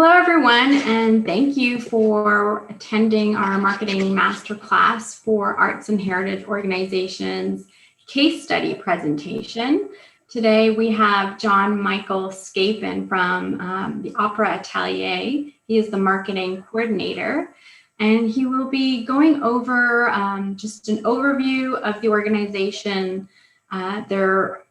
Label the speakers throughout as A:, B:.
A: Hello, everyone, and thank you for attending our Marketing Masterclass for Arts and Heritage Organizations case study presentation. Today, we have John-Michael Scapin from the Opera Atelier. He is the marketing coordinator, and he will be going over just an overview of the organization,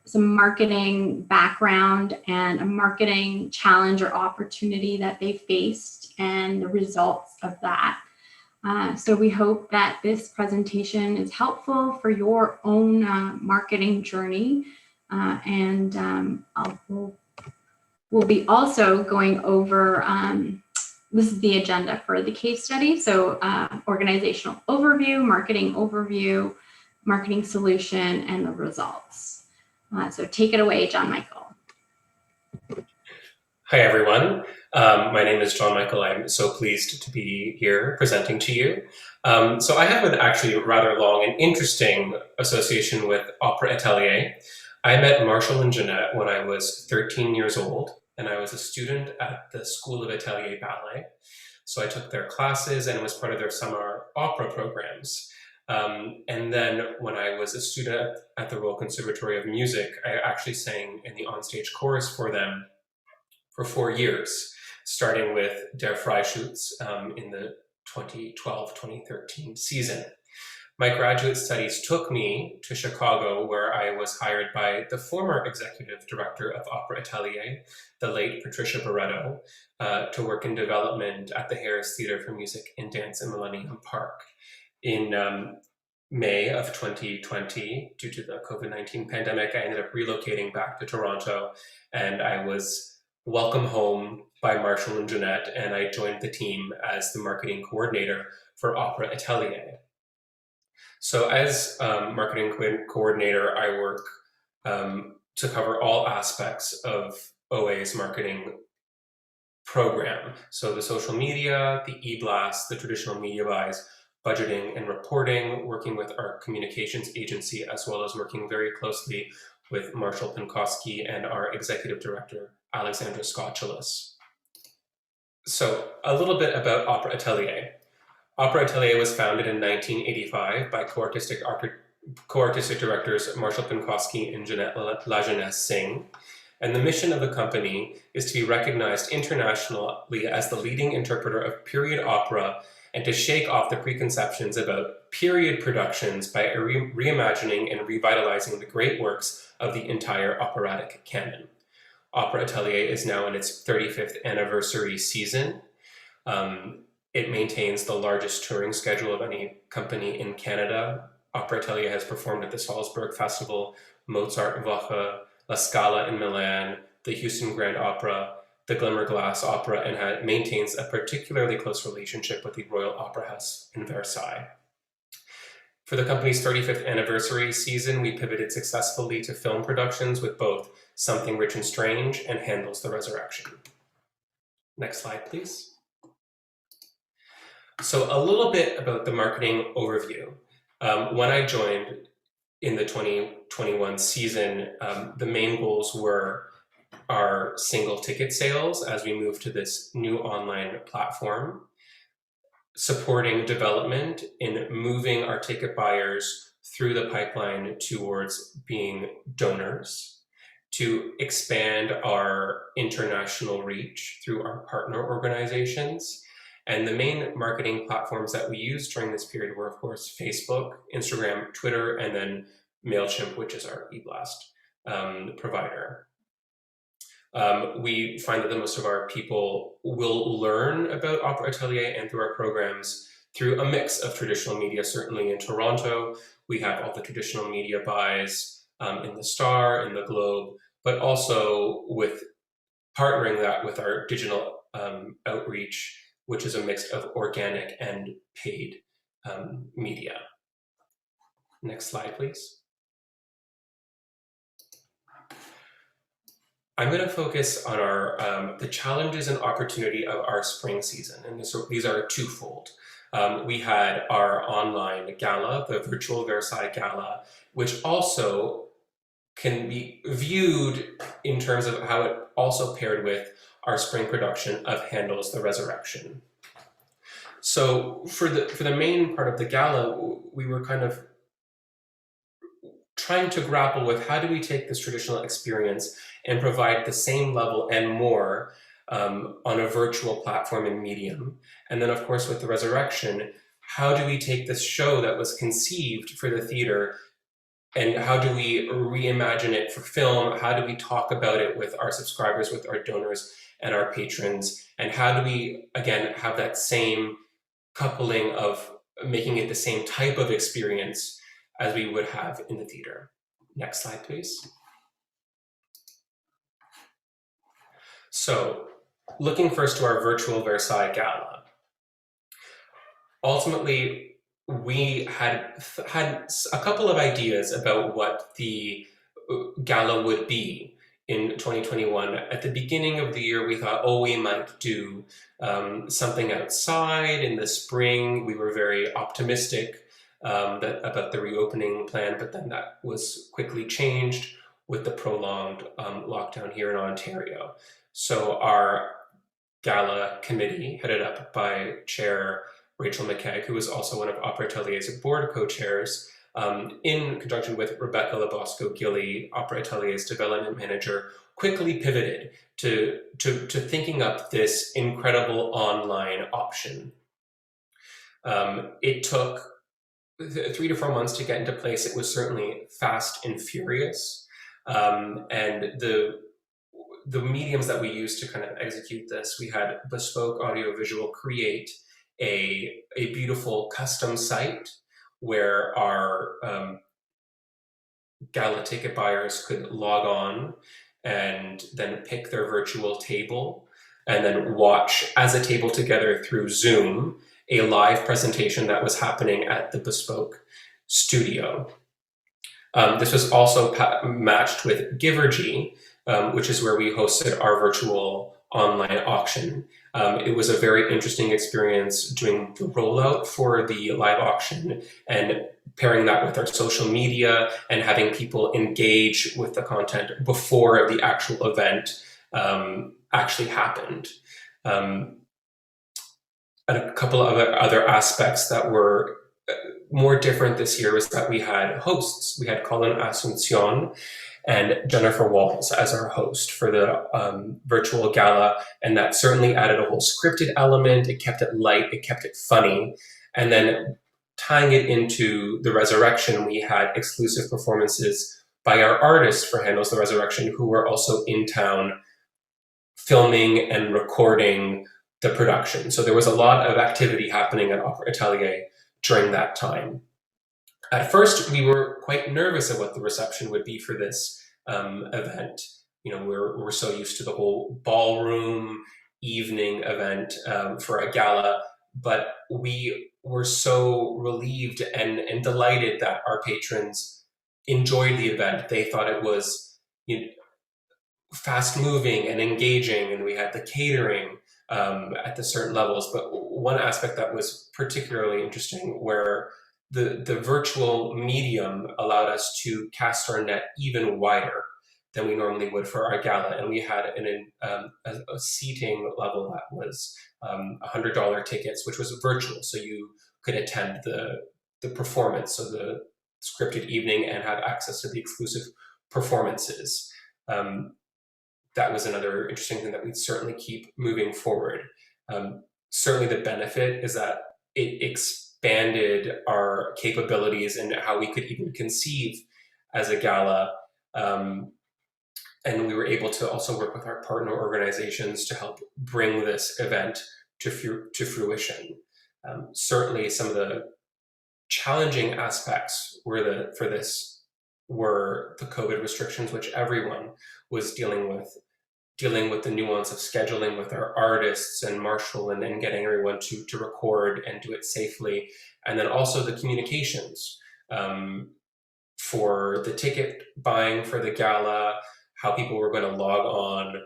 A: some marketing background and a marketing challenge or opportunity that they faced and the results of that. So we hope that this presentation is helpful for your own marketing journey. We'll be also going over, this is the agenda for the case study. So organizational overview, marketing solution, and the results. So take it away, John-Michael.
B: Hi, everyone. My name is John-Michael. I'm so pleased to be here presenting to you. So I have an actually rather long and interesting association with Opera Atelier. I met Marshall and Jeanette when I was 13 years old, and I was a student at the School of Atelier Ballet. So I took their classes and was part of their summer opera programs. And then when I was a student at the Royal Conservatory of Music, I actually sang in the onstage chorus for them for 4 years, starting with Der Freischütz in the 2012-2013 season. My graduate studies took me to Chicago, where I was hired by the former executive director of Opera Atelier, the late Patricia Barretto, to work in development at the Harris Theater for Music and Dance in Millennium Park. In May of 2020, due to the COVID-19 pandemic, I ended up relocating back to Toronto, and I was welcomed home by Marshall and Jeanette, and I joined the team as the marketing coordinator for Opera Atelier. So as marketing coordinator, I work to cover all aspects of OA's marketing program. So the social media, the e-blast, the traditional media buys, budgeting and reporting, working with our communications agency, as well as working very closely with Marshall Pinkowski and our executive director, Alexandra Skotchelis. So a little bit about Opera Atelier. Opera Atelier was founded in 1985 by co-artistic directors Marshall Pinkowski and Jeanette Lajeunesse Singh. And the mission of the company is to be recognized internationally as the leading interpreter of period opera and to shake off the preconceptions about period productions by reimagining and revitalizing the great works of the entire operatic canon. Opera Atelier is now in its 35th anniversary season. It maintains the largest touring schedule of any company in Canada. Opera Atelier has performed at the Salzburg Festival, Mozart Woche, La Scala in Milan, the Houston Grand Opera, the Glimmer Glass Opera, and maintains a particularly close relationship with the Royal Opera House in Versailles. For the company's 35th anniversary season, we pivoted successfully to film productions with both Something Rich and Strange and Handel's The Resurrection. Next slide, please. So a little bit about the marketing overview. When I joined in the 2021 season, the main goals were our single ticket sales as we move to this new online platform, supporting development in moving our ticket buyers through the pipeline towards being donors, to expand our international reach through our partner organizations. And the main marketing platforms that we used during this period were, of course, Facebook, Instagram, Twitter, and then MailChimp, which is our e-blast provider. We find that the most of our people will learn about Opera Atelier and through our programs through a mix of traditional media. Certainly in Toronto, we have all the traditional media buys in the Star, in the Globe, but also with partnering that with our digital outreach, which is a mix of organic and paid media. Next slide, please. I'm going to focus on our the challenges and opportunity of our spring season, and these are twofold. We had our online gala, the virtual Versailles Gala, which also can be viewed in terms of how it also paired with our spring production of Handel's The Resurrection. So for the main part of the gala, we were kind of trying to grapple with how do we take this traditional experience and provide the same level and more on a virtual platform and medium. And then, of course, with The Resurrection, how do we take this show that was conceived for the theater and how do we reimagine it for film? How do we talk about it with our subscribers, with our donors and our patrons? And how do we, again, have that same coupling of making it the same type of experience as we would have in the theater? Next slide, please. So, looking first to our virtual Versailles Gala. Ultimately, we had a couple of ideas about what the gala would be in 2021. At the beginning of the year, we thought, oh, we might do something outside in the spring. We were very optimistic about the reopening plan, but then that was quickly changed with the prolonged lockdown here in Ontario. So our gala committee, headed up by Chair Rachel McKeag, who was also one of Opera Atelier's board co-chairs, in conjunction with Rebecca Labosco-Gilly, Opera Atelier's development manager, quickly pivoted to thinking up this incredible online option. It took 3 to 4 months to get into place. It was certainly fast and furious. And the mediums that we used to kind of execute this, we had Bespoke Audiovisual create a beautiful custom site where our gala ticket buyers could log on and then pick their virtual table and then watch as a table together through Zoom a live presentation that was happening at the Bespoke studio. This was also matched with Givergy, which is where we hosted our virtual online auction. It was a very interesting experience doing the rollout for the live auction and pairing that with our social media and having people engage with the content before the actual event actually happened. And a couple of other aspects that were more different this year was that we had hosts. We had Colin Asuncion and Jennifer Walls as our host for the virtual gala, and that certainly added a whole scripted element. It kept it light, it kept it funny, and then tying it into The Resurrection, we had exclusive performances by our artists for Handel's The Resurrection, who were also in town filming and recording the production. So there was a lot of activity happening at Opera Atelier during that time. At first, we were quite nervous of what the reception would be for this event. You know, we're so used to the whole ballroom evening event for a gala, but we were so relieved and delighted that our patrons enjoyed the event. They thought it was, you know, fast moving and engaging, and we had the catering at the certain levels. But one aspect that was particularly interesting, where the virtual medium allowed us to cast our net even wider than we normally would for our gala, and we had a seating level that was $100 tickets, which was virtual, so you could attend the performance, so the scripted evening, and have access to the exclusive performances. That was another interesting thing that we'd certainly keep moving forward. Certainly the benefit is that it expanded our capabilities and how we could even conceive as a gala. And we were able to also work with our partner organizations to help bring this event to fruition. Certainly some of the challenging aspects for this were the COVID restrictions, which everyone was dealing with the nuance of scheduling with our artists and Marshall and getting everyone to record and do it safely. And then also the communications for the ticket buying for the gala, how people were going to log on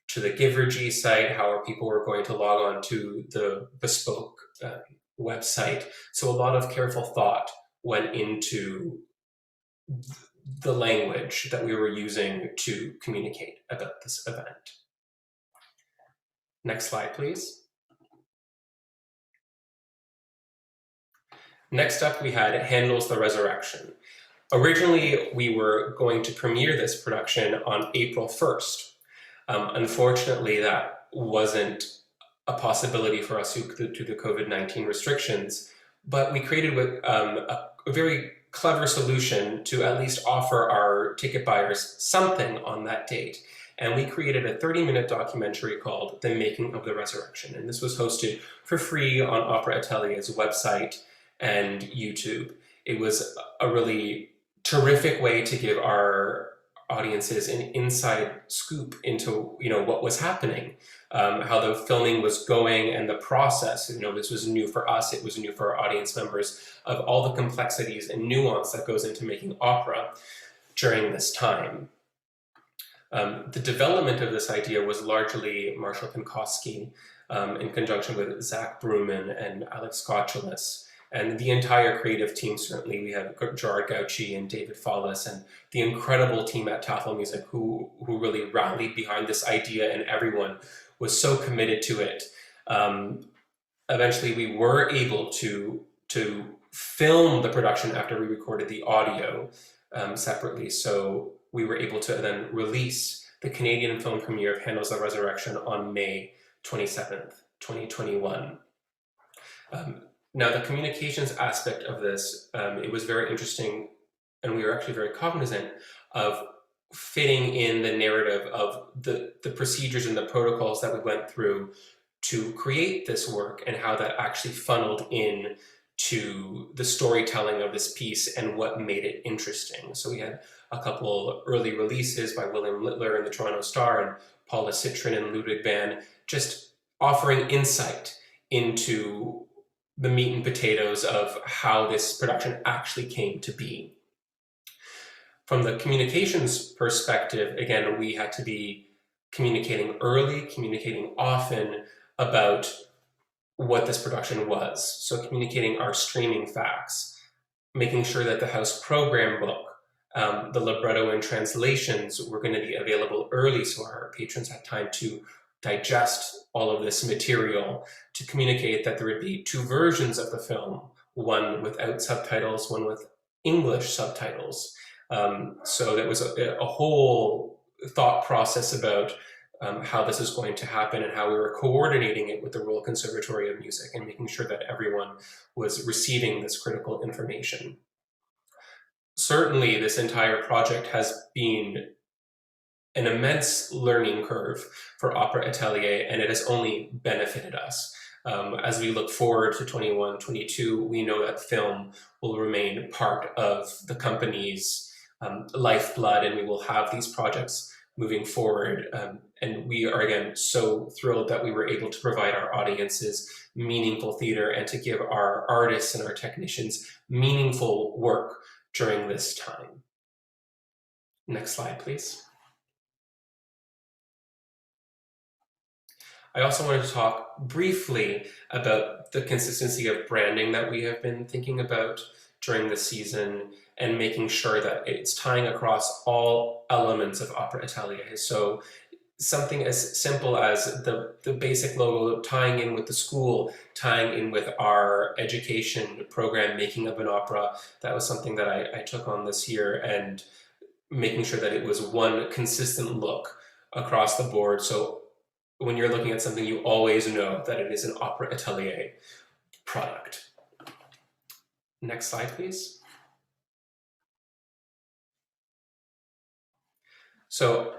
B: to the Givergy site, how people were going to log on to the Bespoke website. So a lot of careful thought went into the language that we were using to communicate about this event. Next slide, please. Next up, we had Handel's The Resurrection. Originally, we were going to premiere this production on April 1st. Unfortunately, that wasn't a possibility for us due to the COVID-19 restrictions, but we created a very clever solution to at least offer our ticket buyers something on that date. And we created a 30-minute documentary called The Making of the Resurrection. And this was hosted for free on Opera Atelier's website and YouTube. It was a really terrific way to give our audiences an inside scoop into what was happening, how the filming was going and the process. This was new for us, it was new for our audience members, of all the complexities and nuance that goes into making opera during this time. The development of this idea was largely Marshall Pinkowski in conjunction with Zach Bruman and Alex Kochulis. And the entire creative team, certainly, we have Gerard Gauci and David Follis and the incredible team at Tafel Music who really rallied behind this idea, and everyone was so committed to it. Eventually, we were able to film the production after we recorded the audio separately. So we were able to then release the Canadian film premiere of Handel's The Resurrection on May 27th, 2021. Now, the communications aspect of this, it was very interesting, and we were actually very cognizant of fitting in the narrative of the procedures and the protocols that we went through to create this work, and how that actually funneled in to the storytelling of this piece and what made it interesting. So we had a couple early releases by William Littler in the Toronto Star and Paula Citrin and Ludwig van, just offering insight into the meat and potatoes of how this production actually came to be. From the communications perspective, again, we had to be communicating early, communicating often about what this production was. So communicating our streaming facts, making sure that the house program book, the libretto and translations were going to be available early so our patrons had time to digest all of this material, to communicate that there would be two versions of the film, one without subtitles, one with English subtitles. So there was a whole thought process about how this is going to happen and how we were coordinating it with the Royal Conservatory of Music and making sure that everyone was receiving this critical information. Certainly, this entire project has been an immense learning curve for Opera Atelier, and it has only benefited us. As we look forward to 21, 22, we know that film will remain part of the company's lifeblood, and we will have these projects moving forward. And we are, again, so thrilled that we were able to provide our audiences meaningful theater and to give our artists and our technicians meaningful work during this time. Next slide, please. I also wanted to talk briefly about the consistency of branding that we have been thinking about during the season and making sure that it's tying across all elements of Opera Atelier. So something as simple as the basic logo tying in with the school, tying in with our education program, Making of an Opera. That was something that I took on this year, and making sure that it was one consistent look across the board. So when you're looking at something, you always know that it is an Opera Atelier product. Next slide, please. So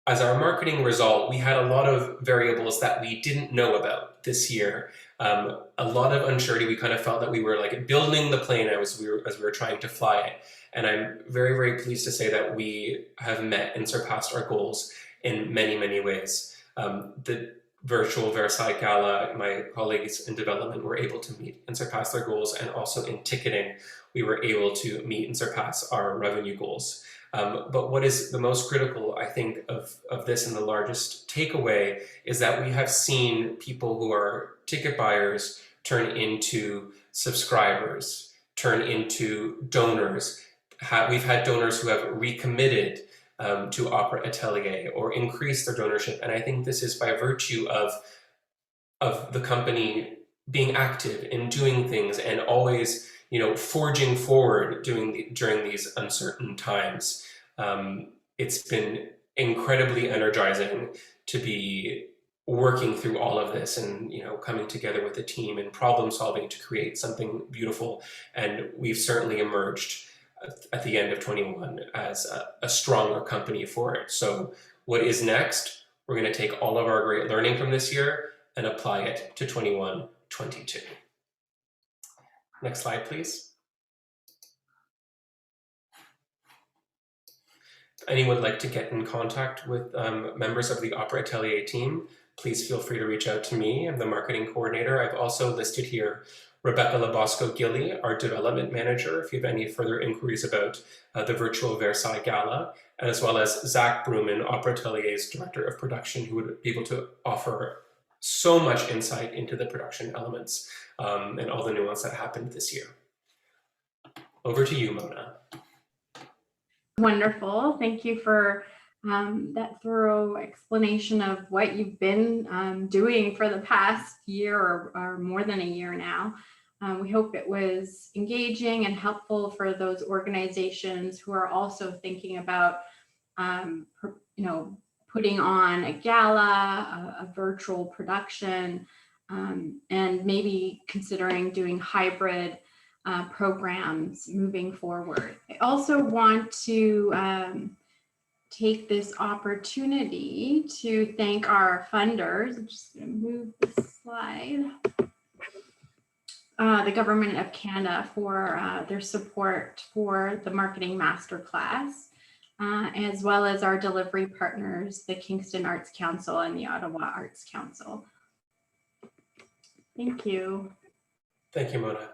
B: as our marketing result, we had a lot of variables that we didn't know about this year. A lot of uncertainty. We kind of felt that we were like building the plane as we were trying to fly it. And I'm very, very pleased to say that we have met and surpassed our goals in many, many ways. The virtual Versailles Gala, my colleagues in development were able to meet and surpass their goals, and also in ticketing, we were able to meet and surpass our revenue goals. But what is the most critical, I think, of this, and the largest takeaway, is that we have seen people who are ticket buyers turn into subscribers, turn into donors. We've had donors who have recommitted to Opera Atelier or increase their donorship. And I think this is by virtue of the company being active in doing things and always, forging forward during these uncertain times. It's been incredibly energizing to be working through all of this and coming together with a team and problem solving to create something beautiful. And we've certainly emerged at the end of 21 as a stronger company for it. So what is next? We're going to take all of our great learning from this year and apply it to 21, 22. Next slide, please. If anyone would like to get in contact with members of the Opera Atelier team, please feel free to reach out to me. I'm the marketing coordinator. I've also listed here Rebecca Labosco-Gilly, our development manager, if you have any further inquiries about the virtual Versailles Gala, as well as Zach Bruman, Opera Atelier's director of production, who would be able to offer so much insight into the production elements and all the nuance that happened this year. Over to you, Mona.
A: Wonderful. Thank you for that thorough explanation of what you've been doing for the past year or more than a year now. We hope it was engaging and helpful for those organizations who are also thinking about, putting on a gala, a virtual production, and maybe considering doing hybrid programs moving forward. I also want to take this opportunity to thank our funders. I'm just going to move this slide. The Government of Canada for their support for the Marketing Masterclass, as well as our delivery partners, the Kingston Arts Council and the Ottawa Arts Council. Thank you.
B: Thank you, Mona.